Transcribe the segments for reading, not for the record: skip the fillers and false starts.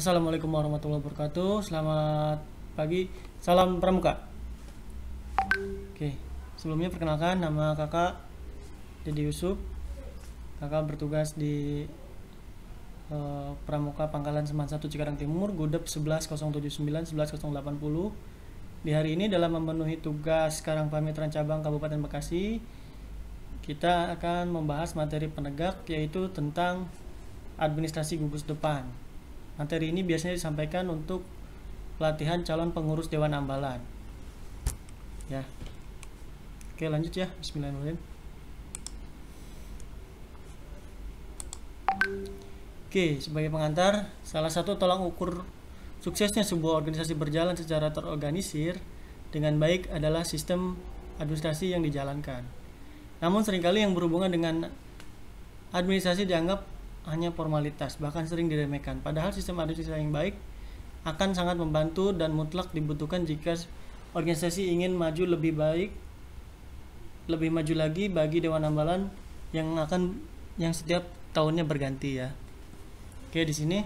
Assalamualaikum warahmatullahi wabarakatuh. Selamat pagi. Salam Pramuka. Oke, sebelumnya perkenalkan nama kakak Dedi Yusuf. Kakak bertugas di Pramuka Pangkalan Seman 1 Cikarang Timur, Gudep 11079 11080. Di hari ini dalam memenuhi tugas Karang Pamitran Cabang Kabupaten Bekasi, kita akan membahas materi penegak, yaitu tentang administrasi gugus depan. Materi ini biasanya disampaikan untuk pelatihan calon pengurus Dewan Ambalan. Ya. Oke, lanjut ya. Bismillahirrahmanirrahim. Oke, sebagai pengantar, salah satu tolak ukur suksesnya sebuah organisasi berjalan secara terorganisir dengan baik adalah sistem administrasi yang dijalankan. Namun seringkali yang berhubungan dengan administrasi dianggap hanya formalitas, bahkan sering diremehkan. Padahal sistem administrasi yang baik akan sangat membantu dan mutlak dibutuhkan jika organisasi ingin maju lebih baik, lebih maju lagi bagi Dewan Ambalan yang setiap tahunnya berganti ya. Oke, di sini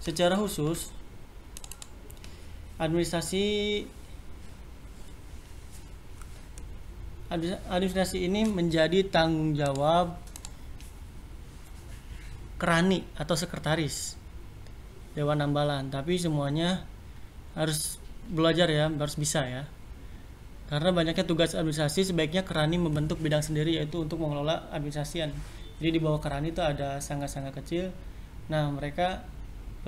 secara khusus administrasi ini menjadi tanggung jawab kerani atau sekretaris Dewan Ambalan, tapi semuanya harus belajar ya, harus bisa ya. Karena banyaknya tugas administrasi, sebaiknya kerani membentuk bidang sendiri, yaitu untuk mengelola administrasian. Jadi di bawah kerani itu ada sangga-sangga kecil. Nah, mereka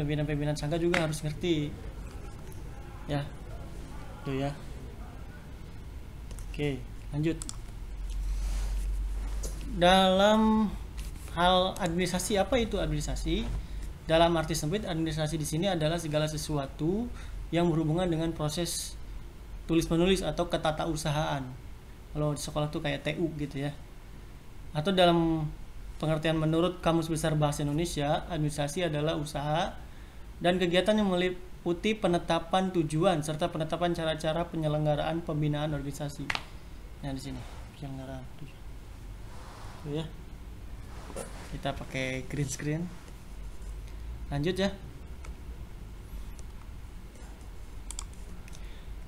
pimpinan-pimpinan sangga juga harus ngerti. Ya. Tuh ya. Oke, lanjut. Dalam hal administrasi, apa itu administrasi? Dalam arti sempit, administrasi di sini adalah segala sesuatu yang berhubungan dengan proses tulis-menulis atau ketatausahaan. Kalau di sekolah tuh kayak TU gitu ya. Atau dalam pengertian menurut Kamus Besar Bahasa Indonesia, administrasi adalah usaha dan kegiatan yang meliputi penetapan tujuan serta penetapan cara-cara penyelenggaraan pembinaan organisasi. Nah, di sini penyelenggaraan tujuan. Tuh ya. Kita pakai green screen. Lanjut ya.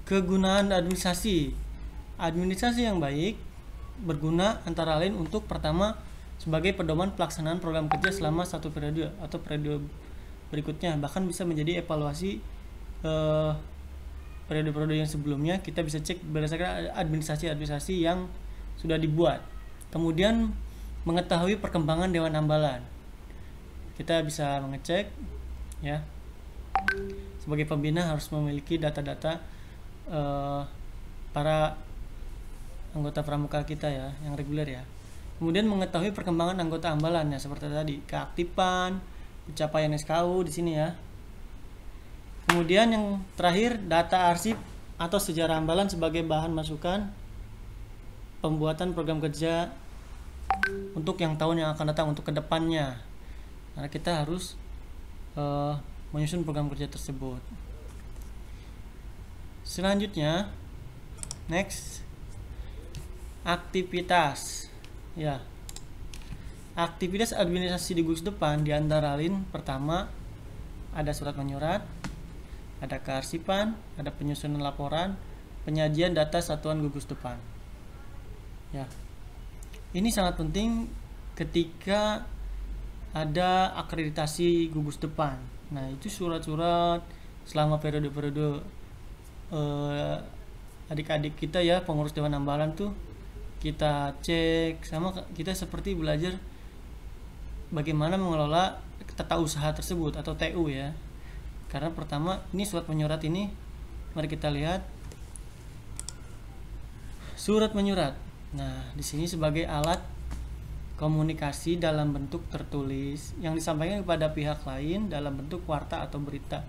Kegunaan administrasi. Administrasi yang baik berguna antara lain untuk pertama sebagai pedoman pelaksanaan program kerja selama satu periode atau periode berikutnya, bahkan bisa menjadi evaluasi periode-periode yang sebelumnya. Kita bisa cek berdasarkan administrasi yang sudah dibuat. Kemudian mengetahui perkembangan Dewan Ambalan, kita bisa mengecek ya. Sebagai pembina harus memiliki data-data para anggota pramuka kita ya, yang reguler ya. Kemudian mengetahui perkembangan anggota ambalan ya, seperti tadi keaktifan, pencapaian SKU di sini ya. Kemudian yang terakhir, data arsip atau sejarah ambalan sebagai bahan masukan pembuatan program kerja untuk yang tahun yang akan datang, untuk kedepannya. Nah, kita harus menyusun program kerja tersebut. Selanjutnya, next, aktivitas. Ya, aktivitas administrasi di gugus depan diantara lain, pertama ada surat menyurat, ada kearsipan, ada penyusunan laporan, penyajian data satuan gugus depan. Ya. Ini sangat penting ketika ada akreditasi gugus depan. Nah, itu surat-surat selama periode-periode adik-adik kita ya, pengurus Dewan Ambalan tuh kita cek, sama kita seperti belajar bagaimana mengelola tata usaha tersebut atau TU ya. Karena pertama, ini surat menyurat ini, mari kita lihat surat menyurat. Nah, di sini sebagai alat komunikasi dalam bentuk tertulis yang disampaikan kepada pihak lain dalam bentuk warta atau berita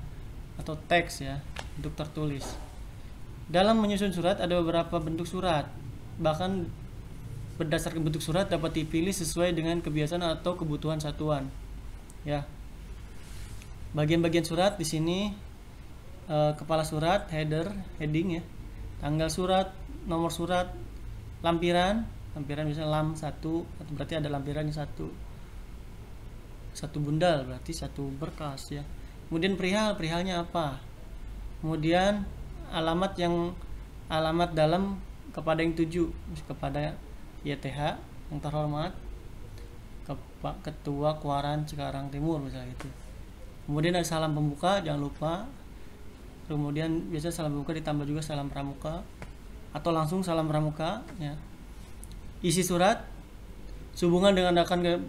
atau teks ya, bentuk tertulis. Dalam menyusun surat ada beberapa bentuk surat. Bahkan berdasarkan bentuk surat dapat dipilih sesuai dengan kebiasaan atau kebutuhan satuan. Ya. Bagian-bagian surat di sini kepala surat, header, heading ya. Tanggal surat, nomor surat, lampiran misalnya lam 1, berarti ada lampirannya 1. satu bundal, berarti satu berkas ya. Kemudian perihalnya apa? Kemudian alamat dalam kepada yang tuju, kepada YTH yang terhormat, Ketua Kuaran Cikarang Timur misalnya gitu. Kemudian ada salam pembuka, jangan lupa. Kemudian biasanya salam pembuka ditambah juga salam pramuka atau langsung salam pramuka ya. Isi surat sehubungan dengan akan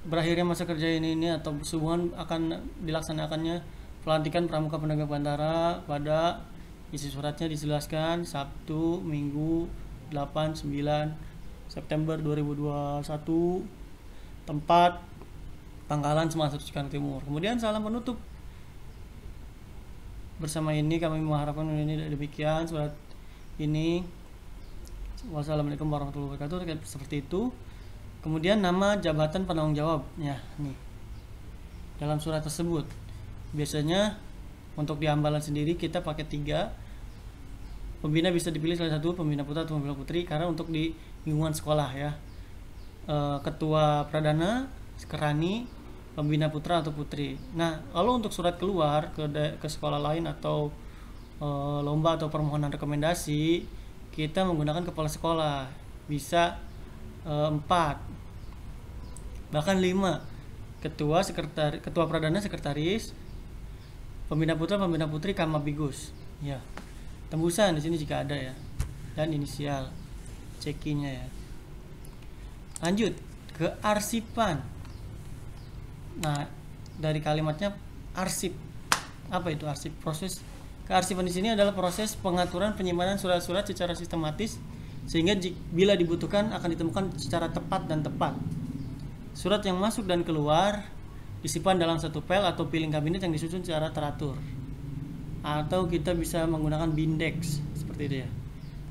berakhirnya masa kerja ini atau sehubungan akan dilaksanakannya pelantikan pramuka penegak bandara. Pada isi suratnya dijelaskan Sabtu, Minggu 8-9 September 2021, tempat, Pangkalan Semasuk Cikarang Timur. Kemudian salam penutup. Bersama ini kami mengharapkan ini demikian surat ini. Wassalamualaikum warahmatullahi wabarakatuh. Seperti itu. Kemudian nama jabatan penanggung jawab ya nih dalam surat tersebut. Biasanya untuk di Hambalan sendiri kita pakai 3. Pembina bisa dipilih salah satu, pembina putra atau pembina putri, karena untuk di lingkungan sekolah ya. Ketua Pradana, Sekerani, pembina putra atau putri. Nah, kalau untuk surat keluar ke sekolah lain atau lomba atau permohonan rekomendasi, kita menggunakan kepala sekolah. Bisa 4, bahkan 5. Ketua Pradana, sekretaris, pembina putra, pembina putri, Kamabigus. Ya. Tembusan di sini jika ada ya. Dan inisial cekinya ya. Lanjut ke arsipan. Nah, dari kalimatnya arsip. Apa itu arsip? Proses kearsipan di sini adalah proses pengaturan penyimpanan surat-surat secara sistematis sehingga bila dibutuhkan akan ditemukan secara tepat dan tepat. Surat yang masuk dan keluar disimpan dalam satu pel atau piling kabinet yang disusun secara teratur. Atau kita bisa menggunakan bindex seperti itu ya.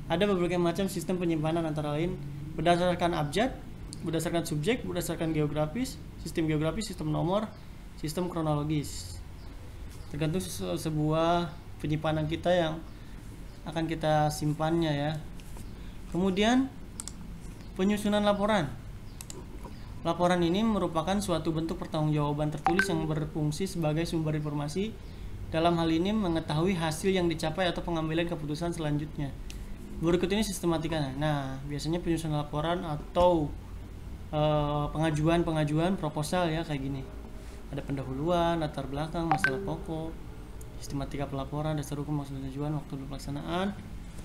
Ada berbagai macam sistem penyimpanan antara lain berdasarkan abjad, berdasarkan subjek, berdasarkan geografis, sistem nomor, sistem kronologis. Tergantung sebuah penyimpanan kita yang akan kita simpannya ya. Kemudian penyusunan laporan. Laporan ini merupakan suatu bentuk pertanggungjawaban tertulis yang berfungsi sebagai sumber informasi. Dalam hal ini mengetahui hasil yang dicapai atau pengambilan keputusan selanjutnya. Berikut ini sistematikanya. Nah, biasanya penyusunan laporan atau pengajuan proposal ya kayak gini. Ada pendahuluan, latar belakang, masalah pokok, sistematika pelaporan, dasar hukum, maksud tujuan, waktu pelaksanaan.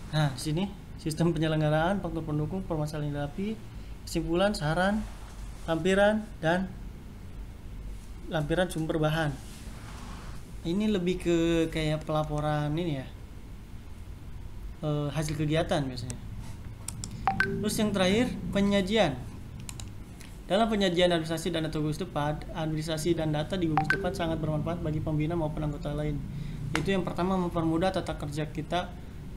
Nah, di sini sistem penyelenggaraan, faktor pendukung, permasalahan yang dihadapi, kesimpulan, saran, lampiran, dan lampiran sumber bahan. Ini lebih ke kayak pelaporan ini ya, hasil kegiatan biasanya. Terus yang terakhir penyajian. Dalam penyajian administrasi dan data gugus depan, administrasi dan data di gugus depan sangat bermanfaat bagi pembina maupun anggota lain. Itu yang pertama, mempermudah tata kerja kita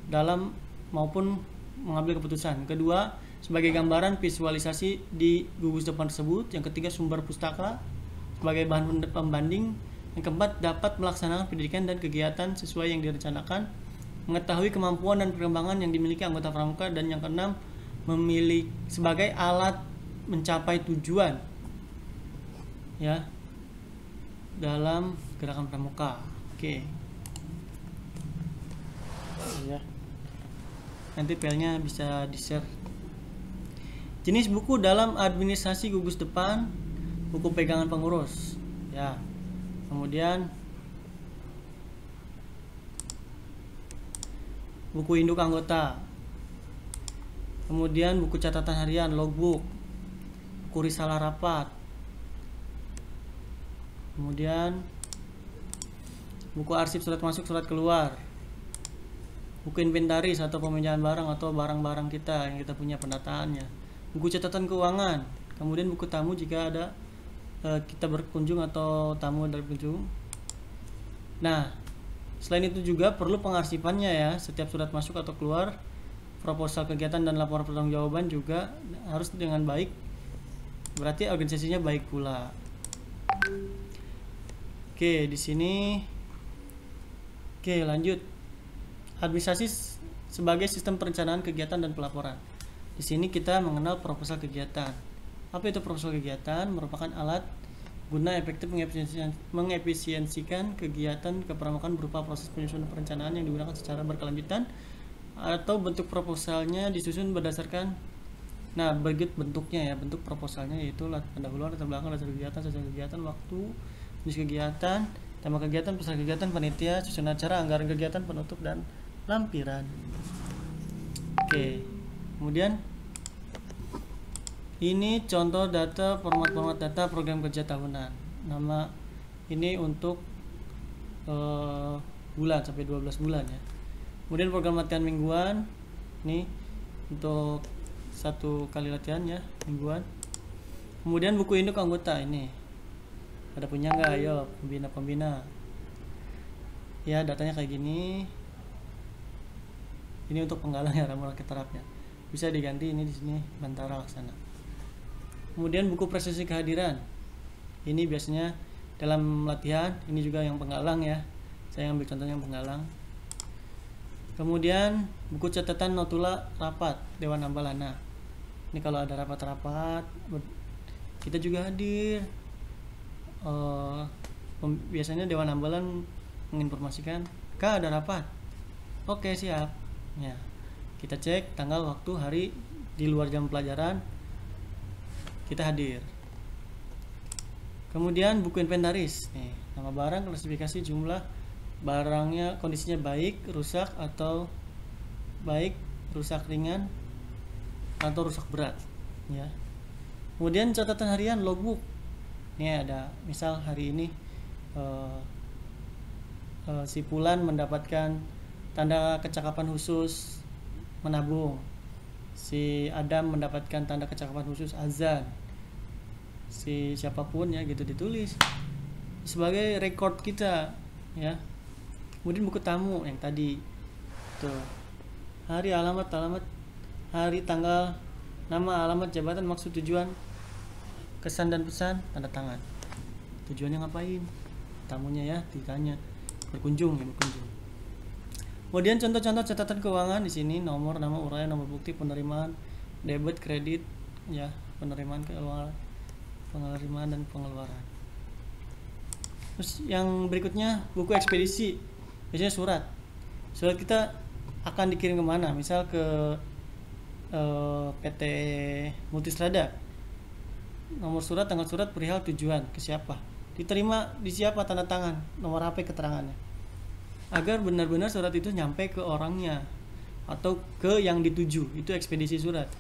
dalam maupun mengambil keputusan. Kedua, sebagai gambaran visualisasi di gugus depan tersebut. Yang ketiga, sumber pustaka sebagai bahan pembanding. Yang keempat, dapat melaksanakan pendidikan dan kegiatan sesuai yang direncanakan, mengetahui kemampuan dan perkembangan yang dimiliki anggota pramuka, dan yang keenam, memilih sebagai alat mencapai tujuan ya dalam gerakan pramuka. Oke. Ya. Nanti filenya bisa di-share. Jenis buku dalam administrasi gugus depan, buku pegangan pengurus ya. Kemudian buku induk anggota. Kemudian buku catatan harian, logbook, buku risalah rapat. Kemudian buku arsip surat masuk, surat keluar. Buku inventaris atau pemindahan barang atau barang-barang kita yang kita punya pendataannya. Buku catatan keuangan. Kemudian buku tamu jika ada kita berkunjung atau tamu dari berkunjung. Nah, selain itu juga perlu pengarsipannya ya. Setiap surat masuk atau keluar, proposal kegiatan dan laporan pertanggungjawaban juga harus dengan baik. Berarti organisasinya baik pula. Oke, di sini. Oke, lanjut. Administrasi sebagai sistem perencanaan kegiatan dan pelaporan. Di sini kita mengenal proposal kegiatan. Apa itu proposal kegiatan? Merupakan alat guna efektif mengefisiensikan kegiatan kepramukaan berupa proses penyusunan perencanaan yang digunakan secara berkelanjutan atau bentuk proposalnya disusun berdasarkan bentuknya ya, bentuk proposalnya yaitu pendahuluan, latar belakang, dasar kegiatan, sasaran kegiatan, waktu, jenis kegiatan, tema kegiatan, peserta kegiatan, panitia, susunan acara, anggaran kegiatan, penutup, dan lampiran. Oke, kemudian ini contoh data, format data program kerja tahunan. Nama ini untuk bulan sampai 12 bulan ya. Kemudian program latihan mingguan, ini untuk 1 kali latihan ya, mingguan. Kemudian buku induk anggota ini. Ada punya nggak? Ayo, pembina. Ya, datanya kayak gini. Ini untuk penggalang ya, ramu rakyat terapnya. Bisa diganti ini di sini Bantara Laksana. Kemudian buku prestasi kehadiran. Ini biasanya dalam latihan, ini juga yang penggalang ya. Saya ambil contohnya yang penggalang. Kemudian buku catatan notula rapat Dewan Hambalana. Ini kalau ada rapat-rapat kita juga hadir. Biasanya Dewan Hambalan menginformasikan, "Kak, ada rapat." Oke, siap. Ya. Kita cek tanggal, waktu, hari di luar jam pelajaran. Kita hadir. Kemudian buku inventaris. Nih, nama barang, klasifikasi, jumlah barangnya, kondisinya baik, rusak atau baik, rusak ringan atau rusak berat ya. Kemudian catatan harian, logbook. Ini ada misal hari ini si Fulan mendapatkan tanda kecakapan khusus menabung, si Adam mendapatkan tanda kecakapan khusus azan, si siapapun ya gitu, ditulis sebagai record kita ya. Kemudian buku tamu yang tadi tuh, hari, alamat, hari, tanggal, nama, alamat, jabatan, maksud, tujuan, kesan dan pesan, tanda tangan. Tujuannya ngapain? Tamunya ya ditanya, berkunjung. Kemudian contoh-contoh catatan keuangan di sini, nomor, nama, uraian, nomor bukti, penerimaan, debit, kredit ya, penerimaan, keuangan, penerimaan dan pengeluaran. Terus yang berikutnya buku ekspedisi. Biasanya surat kita akan dikirim kemana? Misal ke PT Multistrada. Nomor surat, tanggal surat, perihal, tujuan, ke siapa, diterima di siapa, tanda tangan, nomor HP, keterangannya, agar benar-benar surat itu nyampe ke orangnya atau ke yang dituju. Itu ekspedisi surat.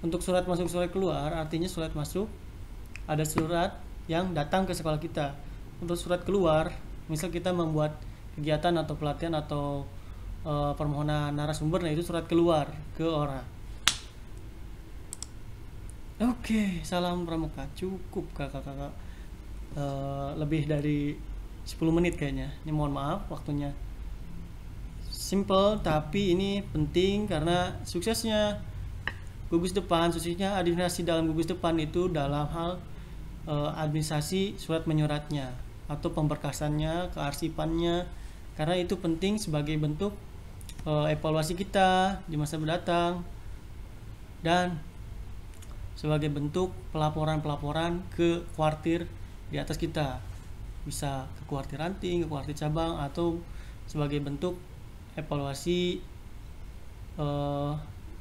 Untuk surat masuk, surat keluar, artinya surat masuk ada surat yang datang ke sekolah kita. Untuk surat keluar, misal kita membuat kegiatan atau pelatihan atau permohonan narasumber, nah itu surat keluar ke orang. Oke, salam pramuka. Cukup kakak-kakak, lebih dari 10 menit kayaknya. Ini mohon maaf waktunya. Simple tapi ini penting karena suksesnya gugus depan, khususnya administrasi dalam gugus depan itu dalam hal administrasi surat menyuratnya atau pemberkasannya, kearsipannya, karena itu penting sebagai bentuk evaluasi kita di masa mendatang dan sebagai bentuk pelaporan ke kuartir di atas kita, bisa ke kuartir ranting, ke kuartir cabang, atau sebagai bentuk evaluasi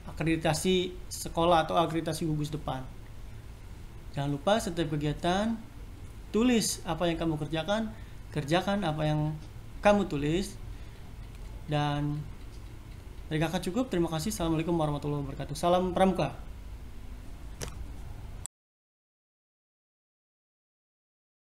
akreditasi sekolah atau akreditasi gugus depan. Jangan lupa setiap kegiatan tulis apa yang kamu kerjakan apa yang kamu tulis. Dan dari kakak cukup, terima kasih. Assalamualaikum warahmatullahi wabarakatuh. Salam pramuka.